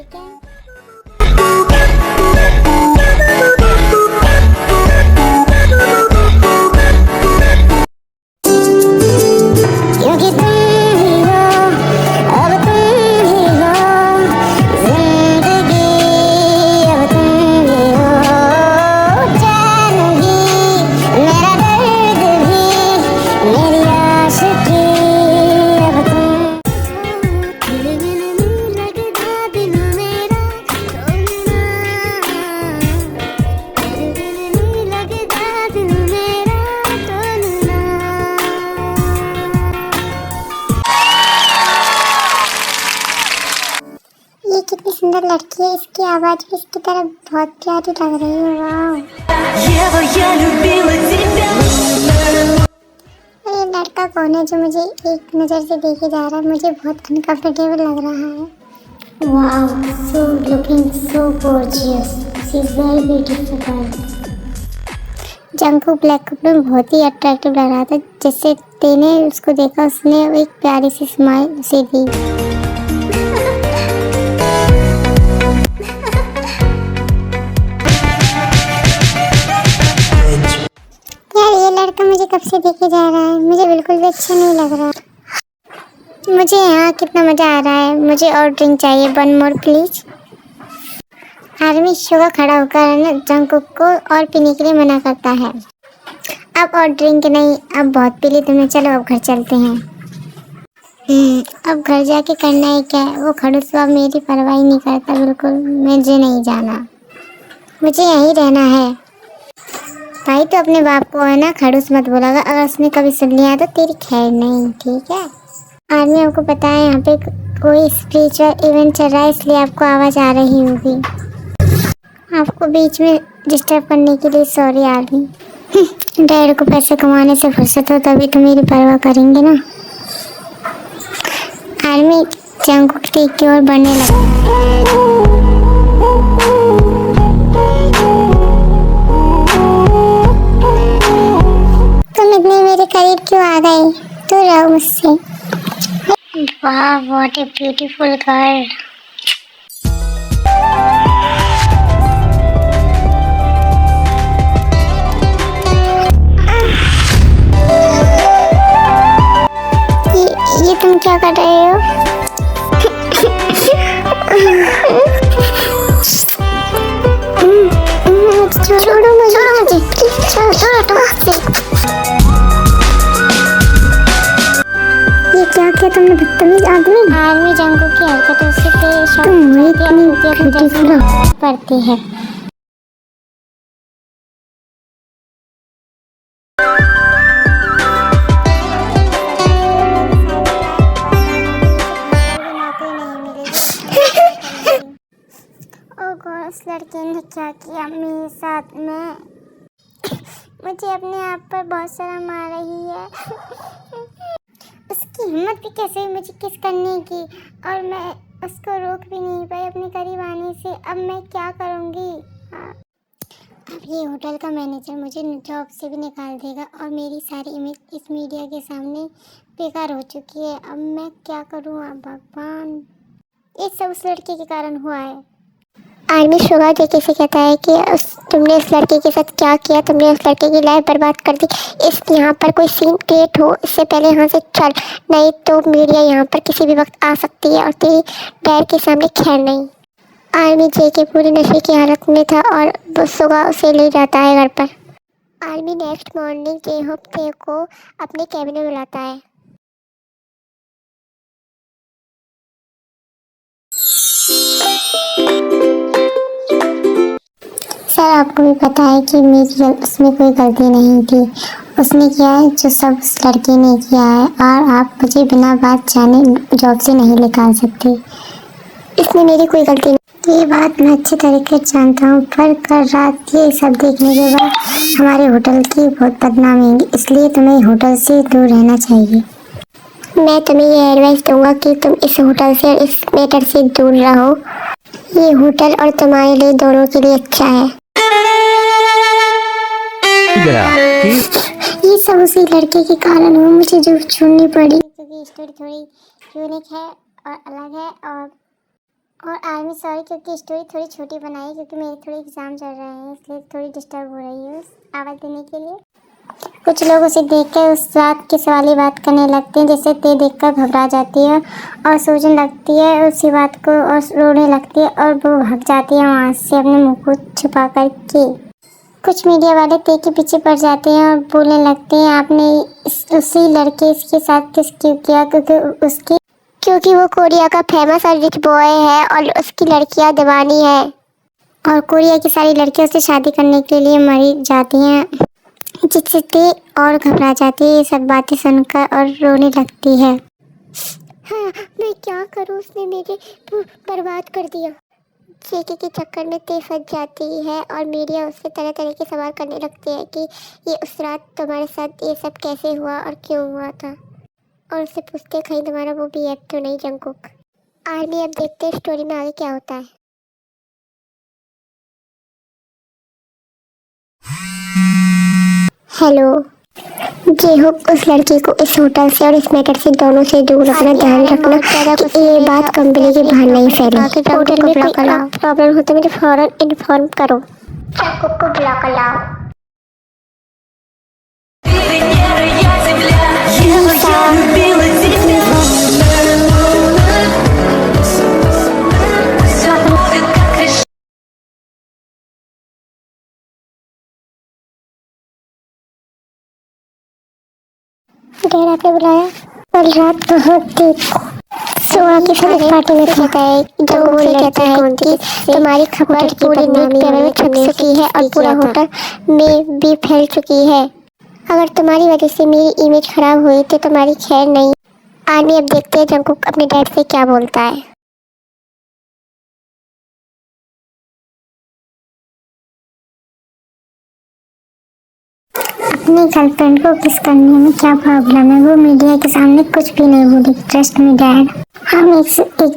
ठीक है। क्योंकि तुम ही हो, अब तुम ही हो, जिंदगी अब तुम ही हो, जान भी, मेरा दर्द भी, मेरी आशिकी अब तुम। दिल में नहीं लगता दिल मेरा तोड़ना, दिल में नहीं लगता दिल मेरा तोड़ना। ये कितनी सुंदर लड़की है, इसकी आवाज भी इसकी तरह बहुत प्यारी लग रही है। वाह, ये लड़का कौन है जो मुझे एक नजर से देखे जा रहा है? मुझे बहुत अनकंफर्टेबल लग रहा है। वाह, so looking so gorgeous, she is very beautiful. जंकू black कपड़े में बहुत ही अट्रैक्टिव लग रहा था। जैसे तेने उसको देखा, उसने एक प्यारी सी स्माइल से दी। यार, ये लड़का मुझे कब से देखे जा रहा है, मुझे बिल्कुल भी अच्छा नहीं लग रहा। मुझे यहाँ कितना मजा आ रहा है। मुझे और ड्रिंक चाहिए, one more please. Army Suga खड़ा होकर जंकुक को और पीने के लिए मना करता है। अब और ड्रिंक नहीं, अब बहुत पी ली तुमने, चलो अब घर चलते हैं। अब घर जाके करना है क्या? वो खड़ूसवा मेरी परवाह ही नहीं करता बिल्कुल। मुझे नहीं जाना, मुझे यहीं रहना है। भाई तो अपने बाप को है ना खड़ूस मत बोलागा, अगर उसने कभी सुन लिया तो तेरी खैर नहीं, ठीक है। आदमी आपको पता है यहाँ पे कोई स्पिरिचुअल इवेंट चल रहा है, इसलिए आपको आवाज़ आ रही होगी। आपको बीच में डिस्टर्ब करने के लिए सॉरी आदमी। डैड को पैसे कमाने से फुर्सत हो तभी तो मेरी परवाह करेंगे ना। आदमी जंकुक टेक की ओर बढ़ने लगा। इतने मेरे करीब क्यों आ गए? तो रहो मुझसे। वाह, व्हाट ए ब्यूटीफुल गर्ल। ये तुम क्या कर रहे हो? छोड़ो मुझे, छोड़ो। ये क्या किया तुमने, बदतमीज आदमी। आर्मी जंगू की हरकतों से पड़ती है। ओ गॉड, उस लड़के ने क्या किया मेरे साथ में? मुझे अपने आप पर बहुत शर्म आ रही है। उसकी हिम्मत भी कैसे हुई मुझे किस करने की, और मैं उसको रोक भी नहीं पाई अपने करीब आने से। अब मैं क्या करूँगी? अब ये होटल का मैनेजर मुझे जॉब से भी निकाल देगा और मेरी सारी इमेज इस मीडिया के सामने बेकार हो चुकी है। अब मैं क्या करूँ? भगवान, ये सब उस लड़के के कारण हुआ है। आर्मी शुगा देखिए से कहता है कि तुमने उस लड़के के साथ क्या किया? तुमने उस लड़के की लाइफ बर्बाद कर दी। इस यहाँ पर कोई सीन क्रिएट हो इससे पहले यहाँ से चल, नहीं तो मीडिया यहाँ पर किसी भी वक्त आ सकती है और तेरी डैड के सामने खैर नहीं। आर्मी जे के पूरी नशे की हालत में था और शुगा उसे ले जाता है घर पर। Army next morning J Hope ते को अपने कैबिन में बुलाता है। सर, आपको भी पता है कि मेरी उसमें कोई गलती नहीं थी। उसने किया है जो सब उस लड़के ने किया है, और आप मुझे बिना बात जाने जॉब से नहीं निकाल सकते। इसमें मेरी कोई गलती नहीं। ये बात मैं अच्छी तरीके से जानता हूँ, पर कल रात ये सब देखने के बाद हमारे होटल की बहुत बदनामी होगी, इसलिए तुम्हें होटल से दूर रहना चाहिए। मैं तुम्हें ये एडवाइस दूंगा कि तुम इस होटल से और इस मैटर से दूर रहो। ये होटल और तुम्हारे लिए दोनों के लिए अच्छा है। ये सब उसी लड़के के कारण हुआ, मुझे जो छोड़नी पड़ी, क्योंकि स्टोरी थोड़ी यूनिक है और अलग है, और और आर्मी सॉरी क्योंकि स्टोरी थोड़ी छोटी बनाई है क्योंकि मेरे थोड़े एग्जाम चल रहे हैं इसलिए थोड़ी डिस्टर्ब हो रही है आवाज़ देने के लिए। कुछ लोग उसे देखकर उस रात किस वाली बात करने लगते हैं जैसे ते देखकर घबरा जाती है और सोचने लगती है उसी बात को और रोने लगती है और वो भाग जाती है वहाँ से अपने मुंह को छुपा कर के। कुछ मीडिया वाले ते के पीछे पड़ जाते हैं और बोलने लगते हैं आपने उसी लड़के इसके साथ किस क्यों किया क्योंकि वो कोरिया का फेमस और रिच बॉय है और उसकी लड़कियां दीवानी है और कोरिया की सारी लड़कियां उससे शादी करने के लिए मरी जाती हैं जिससे ते और घबरा जाती है ये सब बातें सुनकर और रोने लगती है। हाँ मैं क्या करूँ उसने मेरे बर्बाद कर दिया। जेके के चक्कर में ते फंस जाती है और मीडिया उससे तरह तरह के सवाल करने लगती है कि ये उस रात तुम्हारे साथ ये सब कैसे हुआ और क्यों हुआ था और उससे पूछते कहीं तुम्हारा वो भी तो नहीं जंगकुक। आर्मी अब देखते हैं स्टोरी में आगे क्या होता है। हेलो जे होप उस लड़की को इस होटल से और इस मैटर से दोनों से दूर रखना, ध्यान रखना कि ये बात कंपनी के बाहर नहीं फैले। होटल में कोई प्रॉब्लम हो तो मुझे फौरन इन्फॉर्म करो। जंगकुक को बुला कर लाओ। डैड आपने बुलाया? कल रात बहुत देर सोआ के साथ पार्टी में कहता है जब वो कहता है कि तुम्हारी खबर पूरी न्यूज़पेपर में छप चुकी है और पूरा होटल में भी फैल चुकी है। अगर तुम्हारी वजह से मेरी इमेज खराब हुई तो तुम्हारी खैर नहीं। आर्मी अब देखते हैं जंगकुक अपने डैड से क्या बोलता है। अपनी गर्लफ्रेंड को किस करने में क्या प्रॉब्लम है, वो मीडिया के सामने कुछ भी नहीं बोली। ट्रस्ट मी डैड, हम एक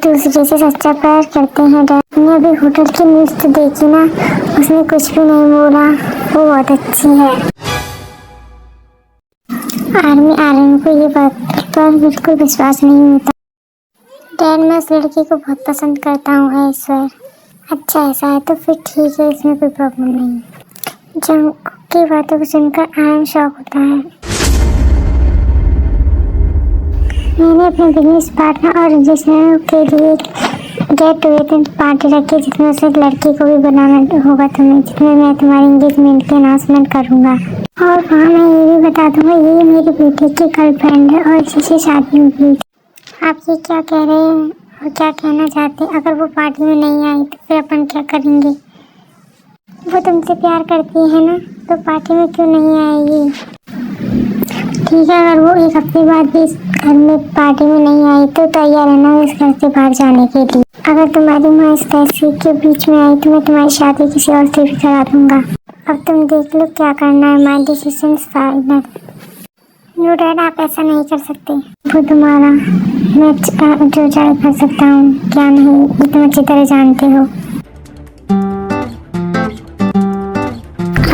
दूसरे से सच्चा प्यार करते हैं डैड। मैंने अभी होटल की न्यूज़ तो देखी ना, उसने कुछ भी नहीं बोला, वो बहुत अच्छी है। आर्मी को ये बात पर बिल्कुल विश्वास नहीं होता। डैड मैं उस लड़की को बहुत पसंद करता हूँ ऐश्वर्य। अच्छा ऐसा है तो फिर ठीक है, इसमें कोई प्रॉब्लम नहीं। जंगकुक की बातों को सुनकर आर्यन शॉक होता है। मैंने अपने बिजनेस पार्टनर और रजिस्ट्रेशन के लिए गेट टुगेदर पार्टी रखी जिसमें उस लड़की को भी बनाना होगा तुम्हें, जिसमें मैं तुम्हारी एंगेजमेंट की अनाउंसमेंट करूँगा और वहाँ मैं ये भी बता दूँगा ये मेरी बेटी की गर्लफ्रेंड है और जिससे शादी होगी। आप ये क्या कह रहे हैं और क्या कहना चाहते हैं? अगर वो पार्टी में नहीं आई तो फिर अपन क्या करेंगे? वो तुमसे प्यार करती है ना, तो पार्टी में क्यों नहीं आएगी? ठीक है, अगर वो एक हफ्ते बाद भी इस घर में पार्टी में नहीं आई तो तैयार रहना इस घर से बाहर जाने के लिए। अगर तुम्हारी माँ इस तहसील के बीच में आई तो मैं तुम्हारी शादी किसी और से भी करा दूंगा। अब तुम देख लो क्या करना है। My decision final. No dad, आप ऐसा नहीं कर सकते। वो तुम्हारा, मैं जो चाहे कर सकता हूँ, क्या नहीं, ये तुम अच्छी तरह जानते हो।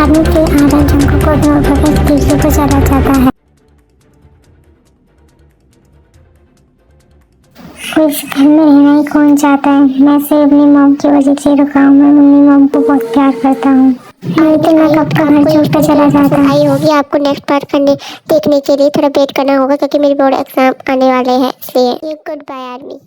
आर्मी के आर्यन जंगकुक को तीसरे को चला जाता है। वो इस घर में रहना ही कौन चाहता है? मैं सिर्फ अपनी मॉम की वजह से रुका हूँ। मैं अपनी मॉम को बहुत प्यार करता हूँ। नहीं तो मैं कब का घर छोड़कर चला जाता। आई होगी आपको नेक्स्ट पार्ट देखने के लिए थोड़ा वेट करना होगा क्योंकि मेरे बोर्ड एग्जाम आने वाले हैं, इसलिए गुड बाय आर्मी।